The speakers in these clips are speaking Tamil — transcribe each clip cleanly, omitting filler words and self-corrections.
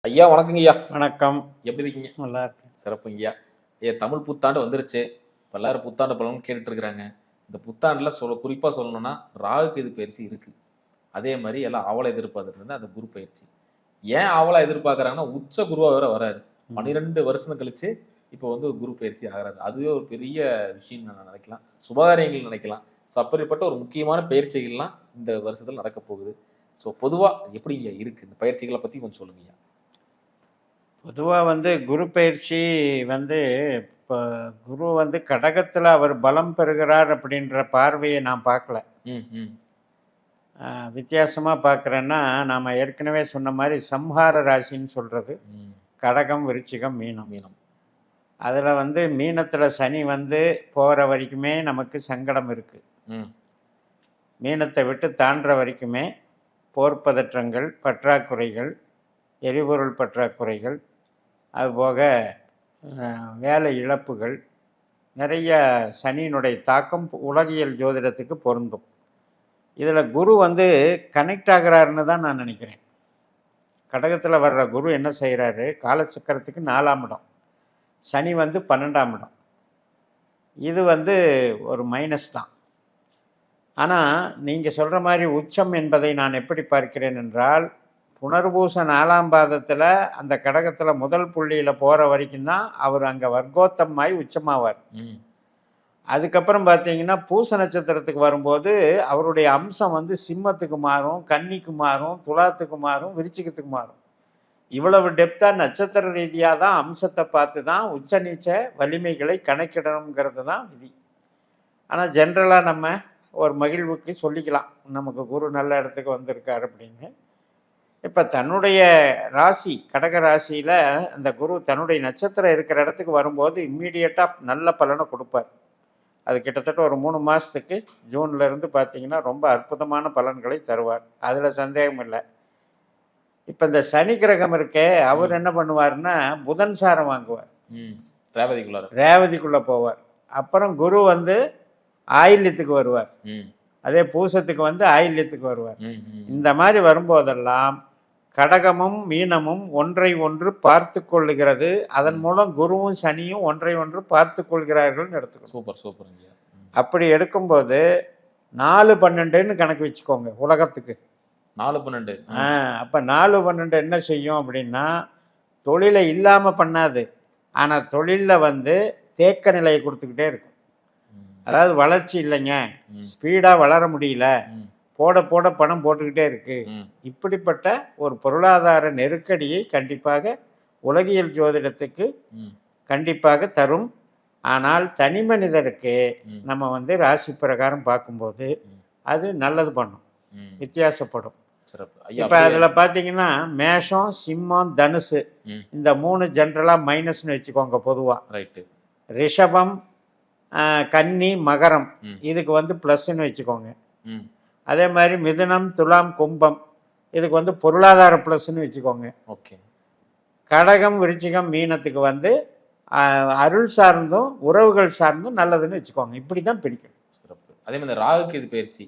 ஐயா வணக்கங்க ஐயா. வணக்கம். எப்படி இருக்கீங்க? நல்லா இருக்கேன். சிறப்புங்கய்யா. தமிழ் புத்தாண்டு வந்துருச்சு. இப்ப எல்லாரும் புத்தாண்டு பலன் கேட்டுட்டு இருக்கிறாங்க. இந்த புத்தாண்டுல குறிப்பா சொல்லணும்னா, ராகு கேது பயிற்சி இருக்கு. அதே மாரி எல்லாம் ஆவலா எதிர்பார்த்துட்டு அந்த குரு பயிற்சி. ஏன் ஆவலா எதிர்பார்க்குறாங்கன்னா, உச்ச குருவா வேற வராரு. 12 வருஷம் கழிச்சு இப்போ குரு பயிற்சி ஆகுறாரு. அதுவே ஒரு பெரிய விஷயம்னு நான் நினைக்கலாம். சுபகாரியங்கள் நினைக்கலாம். அப்படிப்பட்ட ஒரு முக்கியமான பயிற்சிகள்லாம் இந்த வருஷத்துல நடக்க போகுது. பொதுவா எப்படிங்க இருக்கு? இந்த பயிற்சிகள பத்தி கொஞ்சம் சொல்லுங்கய்யா. பொதுவா குரு பயிற்சி இப்போ குரு கடகத்தில் அவர் பலம் பெறுகிறார் அப்படின்ற பார்வையை நான் பார்க்கல. வித்தியாசமாக பார்க்குறேன்னா, நாம் ஏற்கனவே சொன்ன மாதிரி சம்ஹார ராசின்னு சொல்கிறது கடகம், விருச்சிகம், மீனம். அதில் மீனத்தில் சனி போகிற வரைக்குமே நமக்கு சங்கடம் இருக்குது. மீனத்தை விட்டு தாண்டுற வரைக்குமே போர்ப்பதற்றங்கள், பற்றாக்குறைகள், எரிபொருள் பற்றாக்குறைகள், அதுபோக வேலை இழப்புகள், நிறைய சனியினுடைய தாக்கம் உலகியல் ஜோதிடத்துக்கு பொருந்தும். இதில் குரு கனெக்ட் ஆகிறாருன்னு தான் நான் நினைக்கிறேன். கடகத்தில் வர்ற குரு என்ன செய்கிறாரு, காலச்சக்கரத்துக்கு 4ஆம் இடம், சனி 12ஆம் இடம். இது ஒரு மைனஸ் தான். ஆனால் நீங்கள் சொல்கிற மாதிரி உச்சம் என்பதை நான் எப்படி பார்க்கிறேன் என்றால், புனர்பூச 4ஆம் பாதத்தில் அந்த கடகத்தில் முதல் புள்ளியில் போகிற வரைக்கும் தான் அவர் அங்கே வர்க்கோத்தமாய் உச்சமாவார். அதுக்கப்புறம் பார்த்தீங்கன்னா பூச நட்சத்திரத்துக்கு வரும்போது அவருடைய அம்சம் சிம்மத்துக்கு மாறும், கன்னிக்கு மாறும், துலாத்துக்கு மாறும், விருச்சிகத்துக்கு மாறும். இவ்வளவு டெப்த்தாக நட்சத்திர ரீதியாக தான் அம்சத்தை பார்த்து தான் உச்ச நீச்ச வலிமைகளை கணக்கிடணுங்கிறது தான் விதி. ஆனால் ஜென்ரலாக நம்ம ஒரு மகிழ்வுக்கு சொல்லிக்கலாம், நமக்கு குரு நல்ல இடத்துக்கு வந்திருக்கார் அப்படின்னு. இப்போ தன்னுடைய ராசி கடக ராசியில் அந்த குரு தன்னுடைய நட்சத்திரம் இருக்கிற இடத்துக்கு வரும்போது இம்மீடியட்டாக நல்ல பலனை கொடுப்பார். அது கிட்டத்தட்ட ஒரு 3 மாதத்துக்கு ஜூன்லேருந்து பார்த்தீங்கன்னா ரொம்ப அற்புதமான பலன்களை தருவார். அதில் சந்தேகம் இல்லை. இப்போ இந்த சனி கிரகம் இருக்கே, அவர் என்ன பண்ணுவார்னா புதன் சாரம் வாங்குவார், ரேவதிக்குள்ளே போவார். அப்புறம் குரு ஆயில்யத்துக்கு வருவார், அதே பூசத்துக்கு ஆயில்யத்துக்கு வருவார். இந்த மாதிரி வரும்போதெல்லாம் கடகமும் மீனமும் ஒன்றை ஒன்று பார்த்து கொள்ளுகிறது. அதன் மூலம் குருவும் சனியும் ஒன்றை ஒன்று பார்த்து கொள்கிறார்கள் எடுத்துக்கணும். சூப்பர். அப்படி எடுக்கும்போது 4-12ன்னு கணக்கு வச்சுக்கோங்க உலகத்துக்கு. 4-12. அப்போ 4-12 என்ன செய்யும் அப்படின்னா, தொழிலை இல்லாமல் பண்ணாது, ஆனால் தொழிலில் தேக்க நிலையை கொடுத்துக்கிட்டே இருக்கும். அதாவது வளர்ச்சி இல்லைங்க, ஸ்பீடாக வளர முடியல, போட போட பணம் போட்டுக்கிட்டே இருக்கு. இப்படிப்பட்ட ஒரு பொருளாதார நெருக்கடியை கண்டிப்பாக உலகியல் ஜோதிடத்துக்கு கண்டிப்பாக தரும். ஆனால் தனி மனிதருக்கு நம்ம ராசி பிரகாரம் பார்க்கும்போது அது நல்லது பண்ணும், வித்தியாசப்படும். இப்போ அதில் பார்த்தீங்கன்னா மேஷம், சிம்மம், தனுசு இந்த 3 ஜென்ரலாக மைனஸ்னு வச்சுக்கோங்க பொதுவாக. ரைட்டு. ரிஷபம், கன்னி, மகரம் இதுக்கு ப்ளஸ்ன்னு வச்சுக்கோங்க. அதே மாதிரி மிதுனம், துலாம், கும்பம் இதுக்கு பொருளாதார ப்ளஸ்ன்னு வச்சுக்கோங்க. ஓகே. கடகம், விருச்சிகம், மீனத்துக்கு அருள் சார்ந்தும் உறவுகள் சார்ந்தும் நல்லதுன்னு வச்சுக்கோங்க. இப்படி தான் பிரிக்கணும். சிறப்பு. அதே மாதிரி ராகுக்கு இது பயிற்சி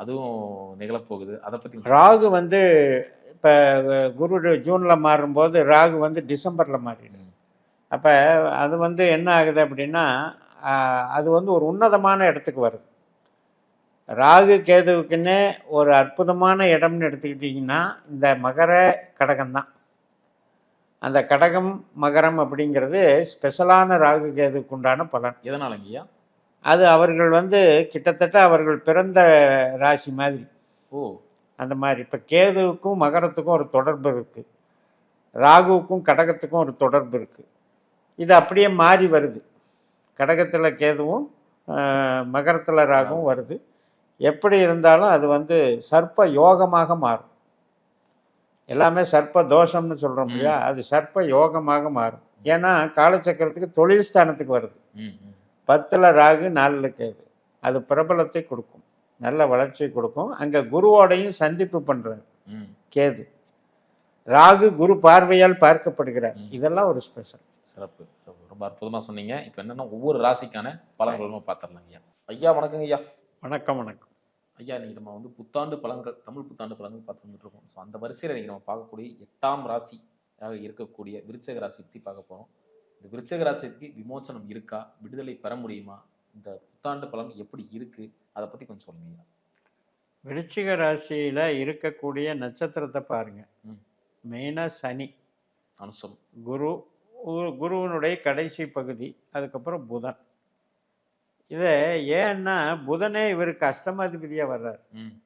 அதுவும் நிகழப்போகுது, அதை பற்றி. ராகு இப்போ குரு ஜூனில் மாறும்போது ராகு டிசம்பரில் மாறிடும். அப்போ அது என்ன ஆகுது அப்படின்னா, அது ஒரு உன்னதமான இடத்துக்கு வருது. ராகு கேதுவுக்குன்னே ஒரு அற்புதமான இடம்னு எடுத்துக்கிட்டிங்கன்னா இந்த மகர கடகம்தான். அந்த கடகம் மகரம் அப்படிங்கிறது ஸ்பெஷலான ராகு கேதுவுக்கு உண்டான பலன். எதனாலங்கய்யா? அது அவர்கள் கிட்டத்தட்ட அவர்கள் பிறந்த ராசி மாதிரி. அந்த மாதிரி இப்போ கேதுவுக்கும் மகரத்துக்கும் ஒரு தொடர்பு இருக்குது, ராகுவுக்கும் கடகத்துக்கும் ஒரு தொடர்பு இருக்குது. இது அப்படியே மாறி வருது. கடகத்தில் கேதுவும் மகரத்தில் ராகுவும் வருது. எப்படி இருந்தாலும் அது சர்ப்ப யோகமாக மாறும். எல்லாமே சர்ப்ப தோஷம்னு சொல்கிறோம் இல்லையா, அது சர்ப்ப யோகமாக மாறும். ஏன்னா காலச்சக்கரத்துக்கு தொழில் ஸ்தானத்துக்கு வருது. 10ல் ராகு, 4ல் கேது. அது பிரபலத்தை கொடுக்கும், நல்ல வளர்ச்சியை கொடுக்கும். அங்கே குருவோடையும் சந்திப்பு பண்ணுறாரு கேது. ராகு குரு பார்வையால் பார்க்கப்படுகிறார். இதெல்லாம் ஒரு ஸ்பெஷல். சிறப்பு. ரொம்ப அற்புதமாக சொன்னீங்க. இப்போ என்னென்னா ஒவ்வொரு ராசிக்கான பலன்களும் பார்த்துடலாங்க. ஐயா வணக்கங்க ஐயா. வணக்கம். ஐயா, இன்னைக்கு நம்ம புத்தாண்டு பலன்கள், தமிழ் புத்தாண்டு பலன்கள் பார்த்து வந்துட்டு இருக்கோம். ஸோ அந்த வரிசையில் இன்னைக்கு நம்ம பார்க்கக்கூடிய 8ஆம் ராசி இருக்கக்கூடிய விருச்சிக ராசி பற்றி பார்க்க போகிறோம். இந்த விருச்சிக ராசிக்கு விமோச்சனம் இருக்கா, விடுதலை பெற முடியுமா, இந்த புத்தாண்டு பலன் எப்படி இருக்கு, அதை பற்றி கொஞ்சம் சொல்லுங்க. விருச்சிக ராசியில் இருக்கக்கூடிய நட்சத்திரத்தை பாருங்க. ம். மெயினாக சனி, அனுசம், குரு, குருவினுடைய கடைசி பகுதி, அதுக்கப்புறம் புதன். இதை ஏன்னா புதனே இவருக்கு அஷ்டமாதிபதியாக வர்றாரு.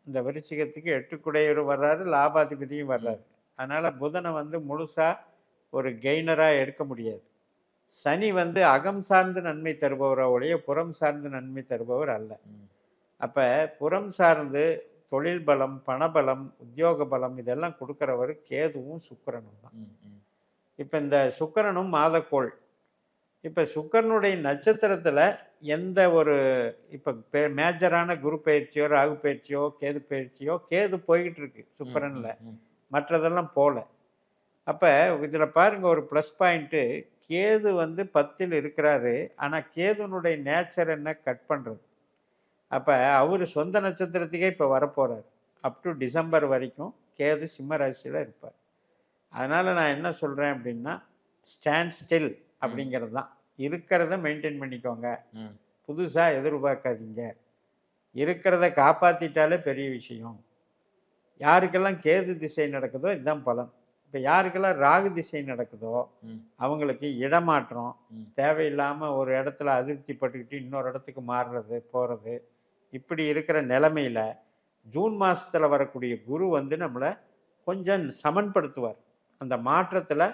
இந்த விருச்சிகத்துக்கு 8 வர்றாரு, லாபாதிபதியும் வர்றாரு. அதனால் புதனை வந்து முழுசாக ஒரு கெய்னராக எடுக்க முடியாது. சனி வந்து அகம் சார்ந்து நன்மை தருபவரோடைய புறம் சார்ந்து நன்மை தருபவர் அல்ல. அப்போ புறம் சார்ந்து தொழில் பலம், பணபலம், உத்தியோக பலம் இதெல்லாம் கொடுக்குறவர் கேதுவும் சுக்கிரனும் தான். இப்போ இந்த சுக்கிரனும் மாதக்கோள். இப்போ சுக்கிரனுடைய நட்சத்திரத்தில் எந்த ஒரு இப்போ மேஜரான குரு பயிற்சியோ ராகு பயிற்சியோ கேது பயிற்சியோ, கேது போய்கிட்டு இருக்கு சுக்கிரனில், மற்றதெல்லாம் போகல. அப்போ இதில் பாருங்கள், ஒரு ப்ளஸ் பாயிண்ட்டு, கேது வந்து 10ல் இருக்கிறாரு. ஆனால் கேதுனுடைய நேச்சர் என்ன, கட் பண்ணுறது. அப்போ அவர் சொந்த நட்சத்திரத்துக்கே இப்போ வரப்போகிறார். அப் டு டிசம்பர் வரைக்கும் கேது சிம்ம ராசியில் இருப்பார். அதனால் நான் என்ன சொல்கிறேன் அப்படின்னா, ஸ்டாண்ட் ஸ்டில் அப்படிங்கிறது தான். இருக்கிறத மெயின்டைன் பண்ணிக்கோங்க, புதுசாக எதிர்பார்க்காதீங்க. இருக்கிறத காப்பாற்றிட்டாலே பெரிய விஷயம். யாருக்கெல்லாம் கேது திசை நடக்குதோ இதுதான் பலன். இப்போ யாருக்கெல்லாம் ராகு திசை நடக்குதோ அவங்களுக்கு இடமாற்றம், தேவையில்லாமல் ஒரு இடத்துல அதிருப்தி பட்டுக்கிட்டு இன்னொரு இடத்துக்கு மாறுறது போகிறது, இப்படி இருக்கிற நிலைமையில் ஜூன் மாதத்தில் வரக்கூடிய குரு வந்து நம்மளை கொஞ்சம் சமன்படுத்துவார். அந்த மாற்றத்தில்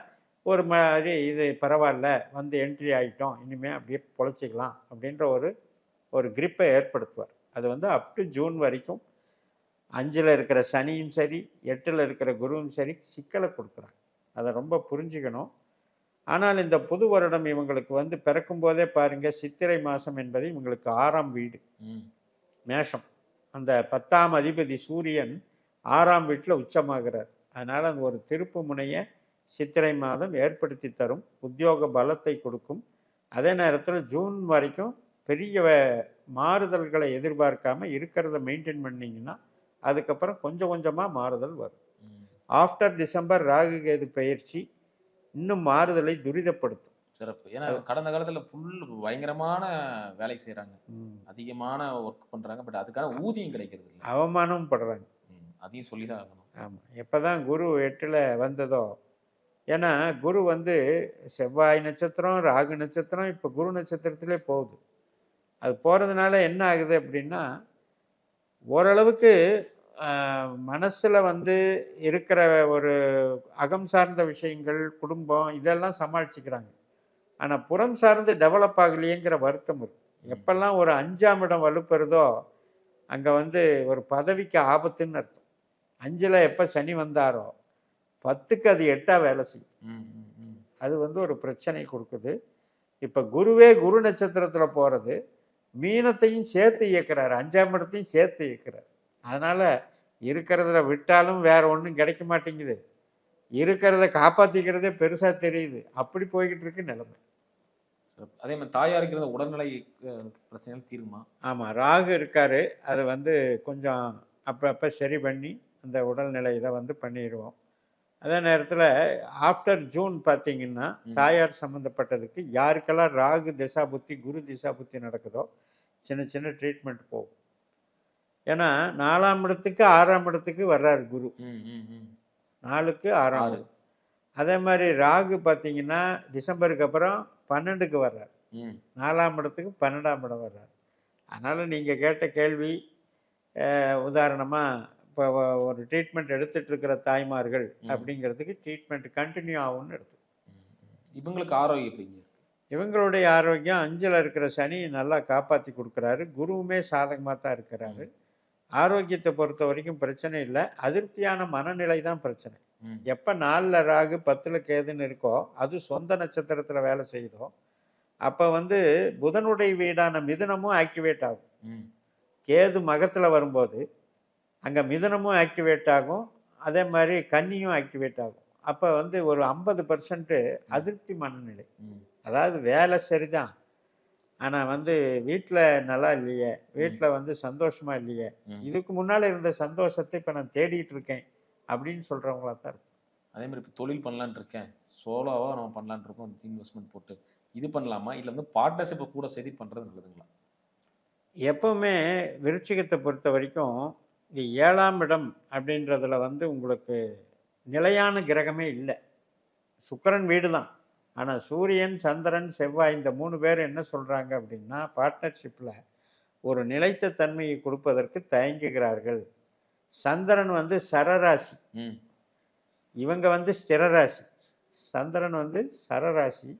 ஒரு மாதிரி இது பரவாயில்ல, வந்து என்ட்ரி ஆகிட்டோம், இனிமேல் அப்படியே பொழைச்சிக்கலாம் அப்படின்ற ஒரு கிரிப்பை ஏற்படுத்துவார். அது வந்து அப் டு ஜூன் வரைக்கும் 5ல் இருக்கிற சனியும் சரி, 8ல் இருக்கிற குருவும் சரி சிக்கலை கொடுக்குறாங்க. அதை ரொம்ப புரிஞ்சுக்கணும். ஆனால் இந்த புது வருடம் இவங்களுக்கு வந்து பிறக்கும் போதே பாருங்கள், சித்திரை மாதம் என்பது இவங்களுக்கு 6ஆம் வீடு மேஷம். அந்த 10ஆம் அதிபதி சூரியன் 6ஆம் வீட்டில் உச்சமாகிறார். அதனால் அந்த ஒரு திருப்பு முனையை சித்திரை மாதம் ஏற்படுத்தி தரும், உத்தியோக பலத்தை கொடுக்கும். அதே நேரத்தில் ஜூன் வரைக்கும் பெரிய மாறுதல்களை எதிர்பார்க்காம இருக்கிறத மெயின்டைன் பண்ணிங்கன்னா அதுக்கப்புறம் கொஞ்சம் கொஞ்சமாக மாறுதல் வரும். ஆஃப்டர் டிசம்பர் ராகு கேது பயிற்சி இன்னும் மாறுதலை துரிதப்படுத்தும். சிறப்பு. ஏன்னா கடந்த காலத்தில் ஃபுல் பயங்கரமான வேலை செய்கிறாங்க, அதிகமான ஒர்க் பண்ணுறாங்க, பட் அதுக்கான ஊதியம் கிடைக்கிறது இல்லை, அவமானமும் படுறாங்க. அதையும் சொல்லி தான் ஆகணும். ஆமாம், எப்போ தான் குரு 8ல் வந்ததோ, ஏன்னா குரு வந்து செவ்வாய் நட்சத்திரம், ராகு நட்சத்திரம், இப்போ குரு நட்சத்திரத்திலே போகுது. அது போகிறதுனால என்ன ஆகுது அப்படின்னா, ஓரளவுக்கு மனசில் வந்து இருக்கிற ஒரு அகம் சார்ந்த விஷயங்கள், குடும்பம் இதெல்லாம் சமாளிச்சுக்கிறாங்க. ஆனால் புறம் சார்ந்து டெவலப் ஆகலையேங்கிற வருத்தம் இருக்கு. எப்பெல்லாம் ஒரு 5ஆம் இடம் வலுப்பெறுதோ அங்கே வந்து ஒரு பதவிக்கு ஆபத்துன்னு அர்த்தம். 5ல் எப்போ சனி வந்தாரோ 10க்கு அது 8ஆக வேலை செய்யும். அது வந்து ஒரு பிரச்சனை கொடுக்குது. இப்போ குருவே குரு நட்சத்திரத்தில் போகிறது மீனத்தையும் சேர்த்து இயக்குறாரு, 5ஆம் இடத்தையும் சேர்த்து இயக்குறாரு. அதனால் இருக்கிறதுல விட்டாலும் வேற ஒன்றும் கிடைக்க மாட்டேங்குது, இருக்கிறத காப்பாற்றிக்கிறதே பெருசாக தெரியுது. அப்படி போய்கிட்டு இருக்கு நிலைமை. அதே மாதிரி தாயாருக்கு இருந்த உடல்நிலை பிரச்சனைகள் தீருமா? ஆமாம், ராகு இருக்காரு, அது வந்து கொஞ்சம் அப்பப்போ சரி பண்ணி அந்த உடல்நிலை இதை வந்து பண்ணிடுவோம். அதே நேரத்தில் ஆஃப்டர் ஜூன் பார்த்தீங்கன்னா தாயார் சம்மந்தப்பட்டதுக்கு யாருக்கெல்லாம் ராகு திசா புத்தி குரு திசா புத்தி நடக்குதோ சின்ன சின்ன ட்ரீட்மெண்ட் போகும். ஏன்னா 4ஆம் இடத்துக்கு 6ஆம் இடத்துக்கு வர்றாரு குரு, 4க்கு 6ஆம் இடம். அதே மாதிரி ராகு பார்த்தீங்கன்னா டிசம்பருக்கு அப்புறம் 12க்கு வர்றார், 4ஆம் இடத்துக்கு 12ஆம் இடம் வர்றார். அதனால் நீங்கள் கேட்ட கேள்வி, உதாரணமாக இப்போ ஒரு ட்ரீட்மெண்ட் எடுத்துகிட்டு இருக்கிற தாய்மார்கள் அப்படிங்கிறதுக்கு ட்ரீட்மெண்ட் கண்டினியூ ஆகும்னு எடுத்து. இவங்களுக்கு ஆரோக்கியம் எப்படிங்க? இவங்களுடைய ஆரோக்கியம் 5ல் இருக்கிற சனி நல்லா காப்பாற்றி கொடுக்குறாரு, குருவுமே சாதகமாக தான் இருக்கிறாரு. ஆரோக்கியத்தை பொறுத்த வரைக்கும் பிரச்சனை இல்லை, அதிருப்தியான மனநிலை தான் பிரச்சனை. எப்போ 4ல் ராகு 10ல் கேதுன்னு இருக்கோ, அது சொந்த நட்சத்திரத்தில் வேலை செய்யுதோ, அப்போ வந்து புதனுடைய வீடான மிதுனமும் ஆக்டிவேட் ஆகும். கேது மகத்தில் வரும்போது அங்கே மிதுனமும் ஆக்டிவேட் ஆகும், அதே மாதிரி கன்னியும் ஆக்டிவேட் ஆகும். அப்போ வந்து ஒரு 50% அதிருப்தி மனநிலை. அதாவது வேலை சரிதான், ஆனால் வந்து வீட்டில் நல்லா இல்லையே, வீட்டில் வந்து சந்தோஷமாக இல்லையே, இதுக்கு முன்னால் இருந்த சந்தோஷத்தை இப்போ நான் தேடிட்டு இருக்கேன் அப்படின்னு சொல்கிறவங்களா தான் இருக்கும். அதே மாதிரி இப்போ தொழில் பண்ணலான்னு இருக்கேன், சோலோவா நம்ம பண்ணலான்னு இருக்கோம், இன்வெஸ்ட்மெண்ட் போட்டு இது பண்ணலாமா, இல்லை வந்து பார்ட்னர்ஷிப்பை கூட சேர்த்து பண்ணுறது நல்லதுங்களா? எப்பவுமே விருச்சிகத்தை பொறுத்த வரைக்கும் இந்த 7ஆம் இடம் அப்படின்றதுல வந்து உங்களுக்கு நிலையான கிரகமே இல்லை. சுக்கிரன் வீடு தான். ஆனால் சூரியன், சந்திரன், செவ்வாய் இந்த 3 பேர் என்ன சொல்கிறாங்க அப்படின்னா, பார்ட்னர்ஷிப்பில் ஒரு நிலைத்த தன்மையை கொடுப்பதற்கு தயங்குகிறார்கள். சந்திரன் வந்து சரராசி, ம் இவங்க வந்து ஸ்திரராசி. சந்திரன் வந்து சரராசி.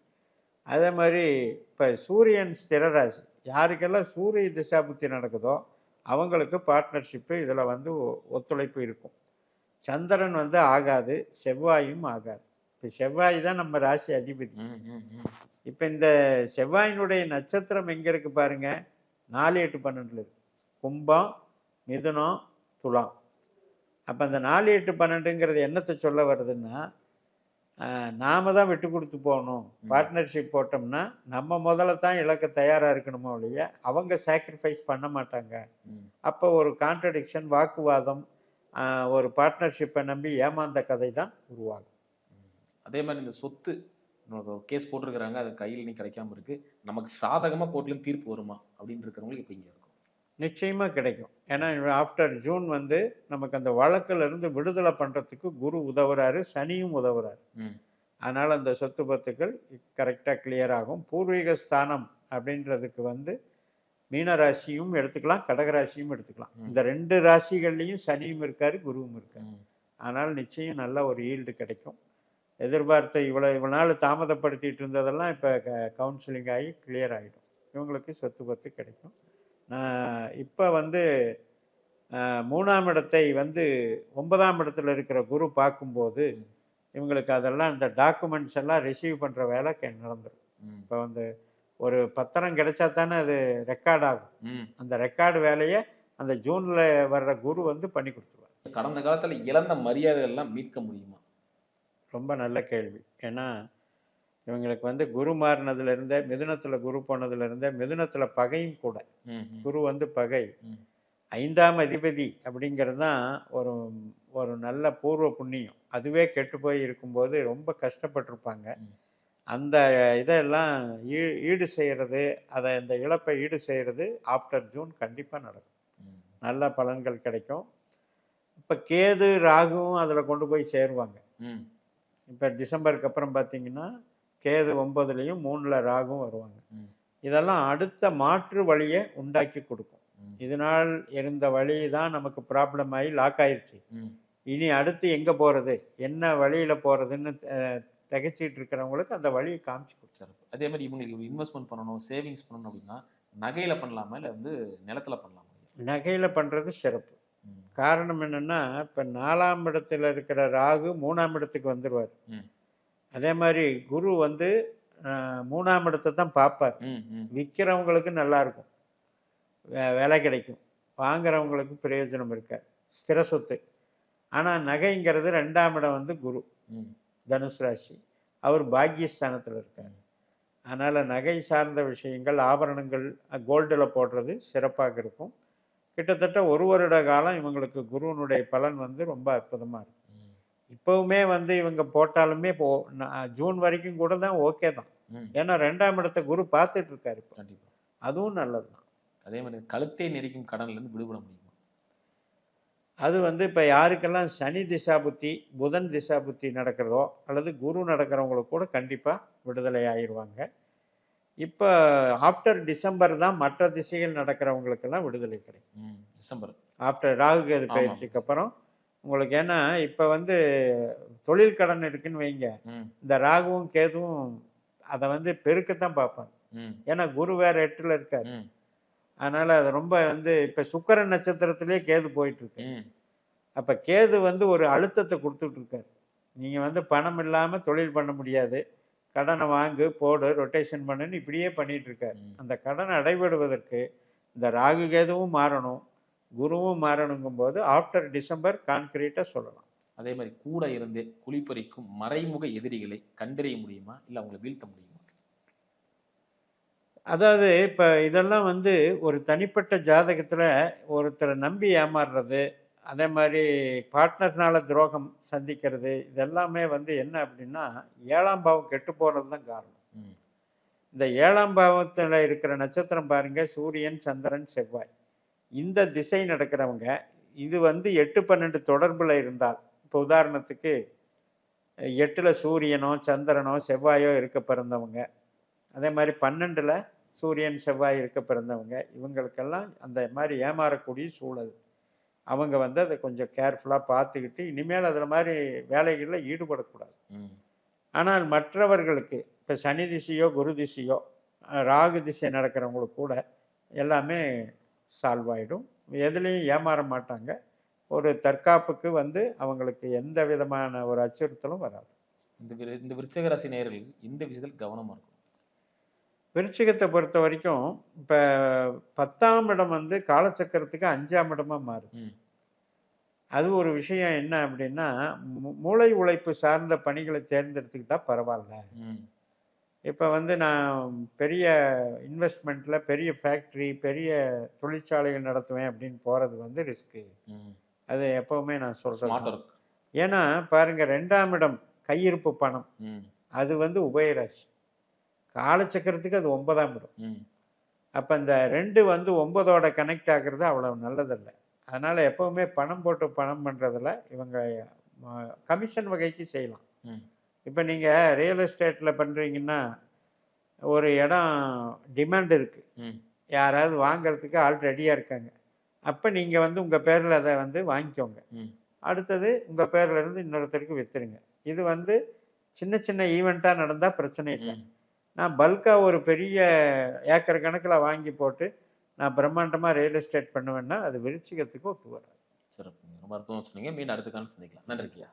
அதே மாதிரி இப்போ சூரியன் ஸ்திரராசி. யாருக்கெல்லாம் சூரிய திசாபுத்தி நடக்குதோ அவங்களுக்கு பார்ட்னர்ஷிப்பு இதில் வந்து ஒத்துழைப்பு இருக்கும். சந்திரன் வந்து ஆகாது, செவ்வாயும் ஆகாது. இப்போ செவ்வாய் தான் நம்ம ராசி அதிபதி. ம் ம் ம் இப்போ இந்த செவ்வாயினுடைய நட்சத்திரம் எங்கே இருக்கு பாருங்க, 4, 8, 12 இருக்கு. கும்பம், மிதுனம், துலாம். அப்போ அந்த 4, 8, 12ங்கிறது என்னத்தை சொல்ல வருதுன்னா, நாம தான் விட்டு கொடுத்து போகணும். பார்ட்னர்ஷிப் போட்டோம்னா நம்ம முதல்ல தான் இலக்க தயாராக இருக்கணுமோ ஒழிய அவங்க சாக்ரிஃபைஸ் பண்ண மாட்டாங்க. ம் அப்போ ஒரு கான்ட்ரடிக்ஷன், வாக்குவாதம், ஒரு பார்ட்னர்ஷிப்பை நம்பி ஏமாந்த கதை தான் உருவாகும். அதே மாதிரி இந்த சொத்து கேஸ் போட்டிருக்கிறாங்க, அது கையில் நீ கிடைக்காம இருக்கு, நமக்கு சாதகமாக கோர்ட்லேயும் தீர்ப்பு வருமா அப்படின்னு இருக்கிறவங்களுக்கு இப்போ இங்கே இருக்கும். நிச்சயமாக கிடைக்கும். ஏன்னா ஆஃப்டர் ஜூன் வந்து நமக்கு அந்த வழக்குல இருந்து விடுதலை பண்ணுறதுக்கு குரு உதவுறாரு, சனியும் உதவுறாரு. ம் அதனால் அந்த சொத்து பத்துக்கள் கரெக்டாக கிளியர் ஆகும். பூர்வீக ஸ்தானம் அப்படின்றதுக்கு வந்து மீனராசியும் எடுத்துக்கலாம், கடகராசியும் எடுத்துக்கலாம். இந்த 2 ராசிகள்லையும் சனியும் இருக்காரு, குருவும் இருக்காரு. ம் அதனால் நிச்சயம் நல்ல ஒரு ஈல்டு கிடைக்கும். எதிர்பார்த்த இவ்வளோ நாள் தாமதப்படுத்திட்டு இருந்ததெல்லாம் இப்போ கவுன்சிலிங் ஆகி கிளியர் ஆகிடும். இவங்களுக்கு சொத்து பத்து கிடைக்கும். நான் இப்போ வந்து 3ஆம் இடத்தை வந்து 9ஆம் இடத்துல இருக்கிற குரு பார்க்கும்போது இவங்களுக்கு அதெல்லாம் இந்த டாக்குமெண்ட்ஸ் எல்லாம் ரிசீவ் பண்ணுற வேலை நடந்துடும். ம் இப்போ வந்து ஒரு பத்திரம் கிடைச்சா தானே அது ரெக்கார்ட் ஆகும். ம் அந்த ரெக்கார்டு வேலையை அந்த ஜூனில் வர்ற குரு வந்து பண்ணி கொடுத்துருவார். கடந்த காலத்தில் இழந்த மரியாதை எல்லாம் மீட்க முடியுமா? ரொம்ப நல்ல கேள்வி. ஏன்னா இவங்களுக்கு வந்து குரு மாறினதுலேருந்தே, மிதுனத்தில் குரு போனதுலேருந்தே, மிதுனத்தில் பகையும் கூட. ம் ம் குரு வந்து பகை. ம் 5ஆம் அதிபதி அப்படிங்கிறது தான் ஒரு ஒரு நல்ல பூர்வ புண்ணியம். அதுவே கெட்டு போய் இருக்கும்போது ரொம்ப கஷ்டப்பட்டிருப்பாங்க. ம். அந்த இதெல்லாம் ஈடு செய்கிறது, அதை இந்த இழப்பை ஈடு செய்கிறது ஆஃப்டர் ஜூன் கண்டிப்பாக நடக்கும். ம் நல்ல பலன்கள் கிடைக்கும். இப்போ கேது, ராகுவும் அதில் கொண்டு போய் சேருவாங்க. ம் இப்போ டிசம்பருக்கு அப்புறம் பார்த்தீங்கன்னா கேது 9லையும் 3ல் ராகும் வருவாங்க. ம் இதெல்லாம் அடுத்த மாற்று வழியை உண்டாக்கி கொடுக்கும். ம் இதனால் இருந்த வழி தான் நமக்கு ப்ராப்ளம் ஆகி லாக் ஆயிடுச்சு. ம் இனி அடுத்து எங்கே போகிறது, என்ன வழியில் போகிறதுன்னு திகைச்சிட்டு இருக்கிறவங்களுக்கு அந்த வழியை காமிச்சு கொடுத்தாரு. சிறப்பு. அதே மாதிரி இவங்களுக்கு இன்வெஸ்ட்மெண்ட் பண்ணணும், சேவிங்ஸ் பண்ணணும் அப்படின்னா நகையில் பண்ணலாமா, இல்லை வந்து நிலத்தில் பண்ணலாமா? நகையில் பண்ணுறது சிறப்பு. ம் காரணம் என்னென்னா, இப்போ 4ஆம் இடத்துல இருக்கிற ராகு 3ஆம் இடத்துக்கு வந்துடுவார். ம் அதே மாதிரி குரு வந்து 3ஆம் இடத்தை தான் பார்ப்பார். ம் ம் விற்கிறவங்களுக்கு நல்லாயிருக்கும், விலை கிடைக்கும். வாங்குறவங்களுக்கு பிரயோஜனம் இருக்காது, ஸ்திர சொத்து. ஆனால் நகைங்கிறது 2ஆம் இடம் வந்து குரு, ம் தனுசு ராசி. அவர் பாக்கியஸ்தானத்தில் இருக்கார். அதனால் நகை சார்ந்த விஷயங்கள், ஆபரணங்கள், கோல்டில் போடுறது சிறப்பாக இருக்கும். கிட்டத்தட்ட 1 வருட காலம் இவங்களுக்கு குருவினுடைய பலன் வந்து ரொம்ப அற்புதமாக இருக்கும். ம் இப்போவுமே வந்து இவங்க போட்டாலுமே ஜூன் வரைக்கும் கூட தான் ஓகே தான். ம் ஏன்னா 2ஆம் இடத்தை குரு பார்த்துட்டு இருக்காரு இப்போ. கண்டிப்பாக. அதுவும் நல்லது தான். அதே மாதிரி கழுத்தை நெரிக்கும் கடன்லேருந்து விடுபட முடியுமா? அது வந்து இப்போ யாருக்கெல்லாம் சனி திசாபுத்தி, புதன் திசாபுத்தி நடக்கிறதோ அல்லது குரு நடக்கிறவங்களுக்கு கூட கண்டிப்பாக விடுதலை ஆயிடுவாங்க. இப்போ ஆஃப்டர் டிசம்பர் தான் மற்ற திசைகள் நடக்கிறவங்களுக்கெல்லாம் விடுதலை கிடைக்கும். ம் டிசம்பர். ஆஃப்டர் ராகு கேது ஆமாம். பயிற்சிக்கு அப்புறம் உங்களுக்கு. ஏன்னா இப்போ வந்து தொழில் கடன் இருக்குன்னு வைங்க, ம் இந்த ராகுவும் கேதுவும் அதை வந்து பெருக்கத்தான் பார்ப்பாங்க. ம் ஏன்னா குரு வேற 8ல் இருக்கார். ம் அதனால் அது ரொம்ப வந்து இப்போ சுக்கிரன் நட்சத்திரத்திலே கேது போயிட்டுருக்கு. ம் அப்போ கேது வந்து ஒரு அழுத்தத்தை கொடுத்துட்ருக்காரு. நீங்கள் வந்து பணம் இல்லாமல் தொழில் பண்ண முடியாது, கடனை வாங்கு, போடு, ரொட்டேஷன் பண்ணுன்னு இப்படியே பண்ணிகிட்டு இருக்காரு. ம் அந்த கடனை அடைபடுவதற்கு இந்த ராகு கேதுவும் மாறணும், குருவும் மாறணுங்கும்போது ஆஃப்டர் டிசம்பர் கான்கிரீட்டாக சொல்லலாம். அதே மாதிரி கூட இருந்தே குழிப்பறிக்கும் மறைமுக எதிரிகளை கண்டறிய முடியுமா, இல்லை அவங்களை வீழ்த்த முடியுமா? அதாவது இப்போ இதெல்லாம் வந்து ஒரு தனிப்பட்ட ஜாதகத்தில் ஒருத்தரை நம்பி ஏமாறுறது, அதே மாதிரி பார்ட்னர்னால துரோகம் சந்திக்கிறது இதெல்லாமே வந்து என்ன அப்படின்னா 7ஆம் பாவம் கெட்டு போகிறது தான் காரணம். ம். இந்த 7ஆம் பாவத்தில் இருக்கிற நட்சத்திரம் பாருங்க, சூரியன், சந்திரன், செவ்வாய். இந்த திசை நடக்கிறவங்க இது வந்து 8, 12 தொடர்பில் இருந்தால், இப்போ உதாரணத்துக்கு 8ல் சூரியனோ சந்திரனோ செவ்வாயோ இருக்க பிறந்தவங்க, அதே மாதிரி 12ல் சூரியன் செவ்வாய் இருக்க பிறந்தவங்க, இவங்களுக்கெல்லாம் அந்த மாதிரி ஏமாறக்கூடிய சூழல். அவங்க வந்து அதை கொஞ்சம் கேர்ஃபுல்லாக பார்த்துக்கிட்டு இனிமேல் அதில் மாதிரி வேலைகளில் ஈடுபடக்கூடாது. ம். ஆனால் மற்றவர்களுக்கு இப்போ சனி திசையோ குரு திசையோ ராகு திசை நடக்கிறவங்களுக்கு கூட எல்லாமே சால்வ் ஆகிடும். எதுலேயும் ஏமாற மாட்டாங்க. ஒரு தற்காப்புக்கு வந்து அவங்களுக்கு எந்த விதமான ஒரு அச்சுறுத்தலும் வராது. இந்த விருச்சிக ராசி நேயர்கள் இந்த விஷயத்தில் கவனமா இருக்கும். விருச்சிகத்தை பொறுத்த வரைக்கும் இப்போ 10ஆம் இடம் வந்து காலச்சக்கரத்துக்கு 5ஆம் இடமா மாறுது. ம். அது ஒரு விஷயம் என்ன அப்படின்னா, மூளை உழைப்பு சார்ந்த பணிகளை தேர்ந்தெடுத்துக்கிட்டா பரவாயில்ல. ம். இப்போ வந்து நான் பெரிய இன்வெஸ்ட்மெண்ட்டில் பெரிய ஃபேக்ட்ரி பெரிய தொழிற்சாலைகள் நடத்துவேன் அப்படின்னு போகிறது வந்து ரிஸ்க்கு. ம். அது எப்போவுமே நான் ஸ்மார்ட் சொல்கிறது. ஒர்க். ஏன்னா பாருங்கள், 2ஆம் இடம் கையிருப்பு பணம், ம். அது வந்து உபயராசி. காலச்சக்கரத்துக்கு அது 9ஆம் இடம். ம். அப்போ இந்த 2 வந்து 9ஓட கனெக்ட் ஆகிறது அவ்வளோ நல்லதில்லை. அதனால் எப்போவுமே பணம் போட்டு பணம் பண்ணுறதில் இவங்க கமிஷன் வகைக்கு செய்யலாம். ம். இப்போ நீங்கள் ரியல் எஸ்டேட்டில் பண்ணுறீங்கன்னா ஒரு இடம் டிமாண்ட் இருக்குது, ம். யாராவது வாங்கிறதுக்கு ஆள் ரெடியாக இருக்காங்க. அப்போ நீங்கள் வந்து உங்கள் பேரில் அதை வந்து வாங்கிக்கோங்க. ம். அடுத்தது உங்கள் பேரில் இருந்து இன்னொருத்தருக்கு விற்றுருங்க. இது வந்து சின்ன சின்ன ஈவெண்ட்டாக நடந்தால் பிரச்சனை இல்லை. ம். நான் பல்காக ஒரு பெரிய ஏக்கர் கணக்கில் வாங்கி போட்டு நான் பிரம்மாண்டமாக ரியல் எஸ்டேட் பண்ணுவேன்னா அது விருச்சிகத்துக்கு ஒத்து வராது. சிறப்பு. ரொம்ப அற்புதமா சொன்னீங்க. மீண்டும் அடுத்த காலம் சந்திக்கலாம். நன்றிங்கய்யா.